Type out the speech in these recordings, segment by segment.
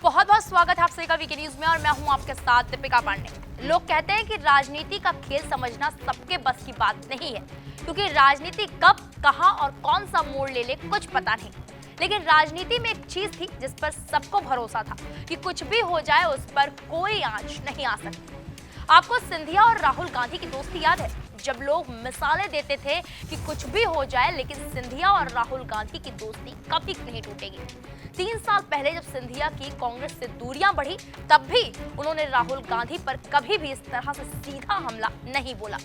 बहुत बहुत स्वागत है आप सभी का वीके न्यूज में और मैं हूं आपके साथ दीपिका पांडे। लोग कहते हैं कि राजनीति का खेल समझना सबके बस की बात नहीं है, क्योंकि राजनीति कब, कहां और कौन सा मोड़ ले कुछ पता नहीं। लेकिन राजनीति में एक चीज थी जिस पर सबको भरोसा था कि कुछ भी हो जाए उस पर कोई आंच नहीं आ सकती। आपको सिंधिया और राहुल गांधी की दोस्ती याद है? जब लोग मिसालें देते थे कि कुछ भी हो जाए लेकिन सिंधिया और राहुल गांधी की दोस्ती कभी नहीं टूटेगी। 3 साल पहले जब सिंधिया की कांग्रेस से दूरियां बढ़ी, तब भी उन्होंने राहुल गांधी पर कभी भी इस तरह से सीधा हमला नहीं बोला।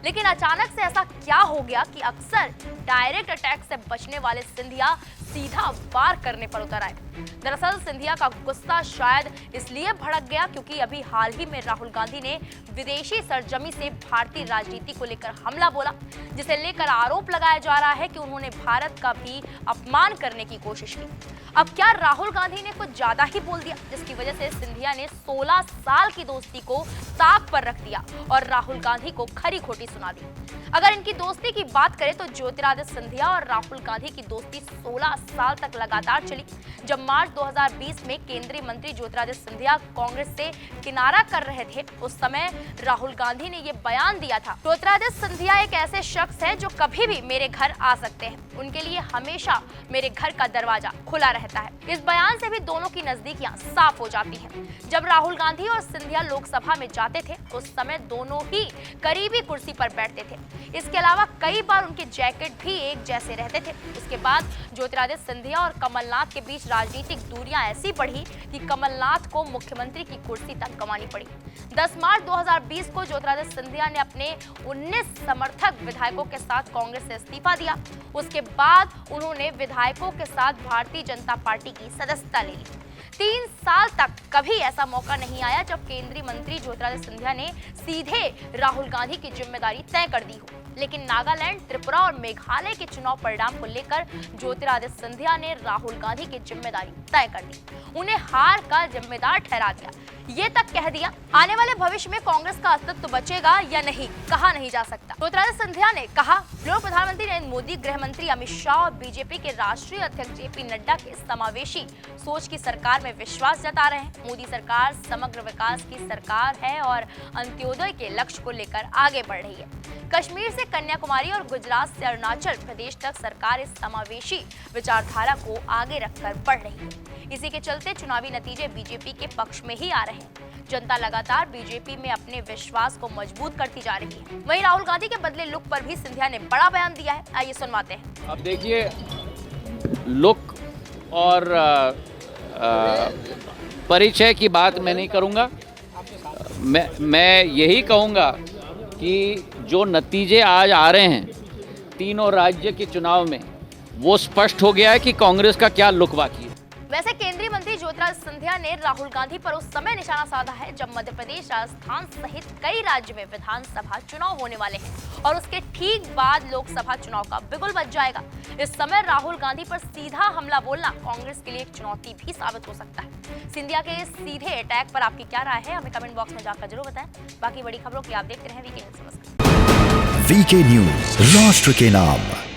लेकिन अचानक से ऐसा क्या हो गया कि अक्सर डायरेक्ट अटैक से बचने वाले सिंधिया सीधा वार करने पर उतर आए। दरअसल सिंधिया का गुस्सा शायद इसलिए भड़क गया क्योंकि अभी हाल ही में राहुल गांधी ने विदेशी सरजमी से भारतीय राजनीति को लेकर हमला बोला, जिसे लेकर आरोप लगाया जा रहा है कि उन्होंने भारत का भी अपमान करने की कोशिश की। अब क्या राहुल गांधी ने कुछ ज्यादा ही बोल दिया, जिसकी वजह से सिंधिया ने 16 साल की दोस्ती को ताक पर रख दिया और राहुल गांधी को खरी खोटी सुना दी। अगर इनकी दोस्ती की बात करें तो ज्योतिरादित्य सिंधिया और राहुल गांधी की दोस्ती 16 साल तक लगातार चली। जब मार्च 2020 में केंद्रीय मंत्री ज्योतिरादित्य सिंधिया कांग्रेस से किनारा कर रहे थे, उस समय राहुल गांधी ने ये बयान दिया था, ज्योतिरादित्य सिंधिया एक ऐसे शख्स हैं जो कभी भी मेरे घर आ सकते हैं, उनके लिए हमेशा मेरे घर का दरवाजा खुला रहता है। इस बयान से भी दोनों की नजदीकियां साफ हो जाती हैं। जब राहुल गांधी और सिंधिया लोकसभा में जाते थे, उस समय दोनों ही करीबी कुर्सी पर बैठते थे। इसके अलावा कई बार उनके जैकेट भी एक जैसे रहते थे। इसके बाद ज्योतिरादित्य सिंधिया और कमलनाथ के बीच राजनीतिक दूरियां ऐसी बढ़ी कि कमलनाथ को मुख्यमंत्री की कुर्सी तक गंवानी पड़ी। 10 मार्च 2020 को ज्योतिरादित्य सिंधिया ने अपने 19 समर्थक विधायकों के साथ कांग्रेस से इस्तीफा दिया। उसके बाद उन्होंने विधायकों के साथ भारतीय जनता पार्टी की सदस्यता ले ली। 3 साल तक कभी ऐसा मौका नहीं आया जब केंद्रीय मंत्री ज्योतिरादित्य सिंधिया ने सीधे राहुल गांधी की जिम्मेदारी तय कर दी हो। लेकिन नागालैंड, त्रिपुरा और मेघालय के चुनाव परिणाम को लेकर ज्योतिरादित्य सिंधिया ने राहुल गांधी की जिम्मेदारी तय कर दी, उन्हें हार का जिम्मेदार ठहरा दिया। ये तक कह दिया आने वाले भविष्य में कांग्रेस का अस्तित्व बचेगा या नहीं कहा नहीं जा सकता। ज्योतिरादित्य सिंधिया ने कहा, लोग प्रधानमंत्री नरेंद्र मोदी, गृह मंत्री अमित शाह और बीजेपी के राष्ट्रीय अध्यक्ष जेपी नड्डा के समावेशी सोच की सरकार में विश्वास जता रहे हैं। मोदी सरकार समग्र विकास की सरकार है और अंत्योदय के लक्ष्य को लेकर आगे बढ़ रही है। कश्मीर से कन्याकुमारी और गुजरात से अरुणाचल प्रदेश तक सरकार इस समावेशी विचारधारा को आगे रखकर बढ़ रही है। इसी के चलते चुनावी नतीजे बीजेपी के पक्ष में ही आ रहे हैं। जनता लगातार बीजेपी में अपने विश्वास को मजबूत करती जा रही है। वहीं राहुल गांधी के बदले लुक पर भी सिंधिया ने बड़ा बयान दिया है, आइए सुनवाते हैं। अब देखिए, लुक और परिचय की बात मैं नहीं करूंगा। मैं यही कहूंगा कि जो नतीजे आज आ रहे हैं तीनों राज्य के चुनाव में, वो स्पष्ट हो गया है कि कांग्रेस का क्या लुक बाकी है। वैसे केंद्रीय मंत्री ज्योतिरादित्य सिंधिया ने राहुल गांधी पर उस समय निशाना साधा है जब मध्य प्रदेश, राजस्थान सहित कई राज्य में विधानसभा चुनाव होने वाले हैं और उसके ठीक बाद लोकसभा चुनाव का बिगुल बज जाएगा। इस समय राहुल गांधी पर सीधा हमला बोलना कांग्रेस के लिए एक चुनौती भी साबित हो सकता है। सिंधिया के सीधे अटैक पर आपकी क्या राय है, हमें कमेंट बॉक्स में जाकर जरूर बताएं। बाकी बड़ी खबरों की आप देखते रहें वीके न्यूज। नमस्कार। वीके न्यूज, राष्ट्र के नाम।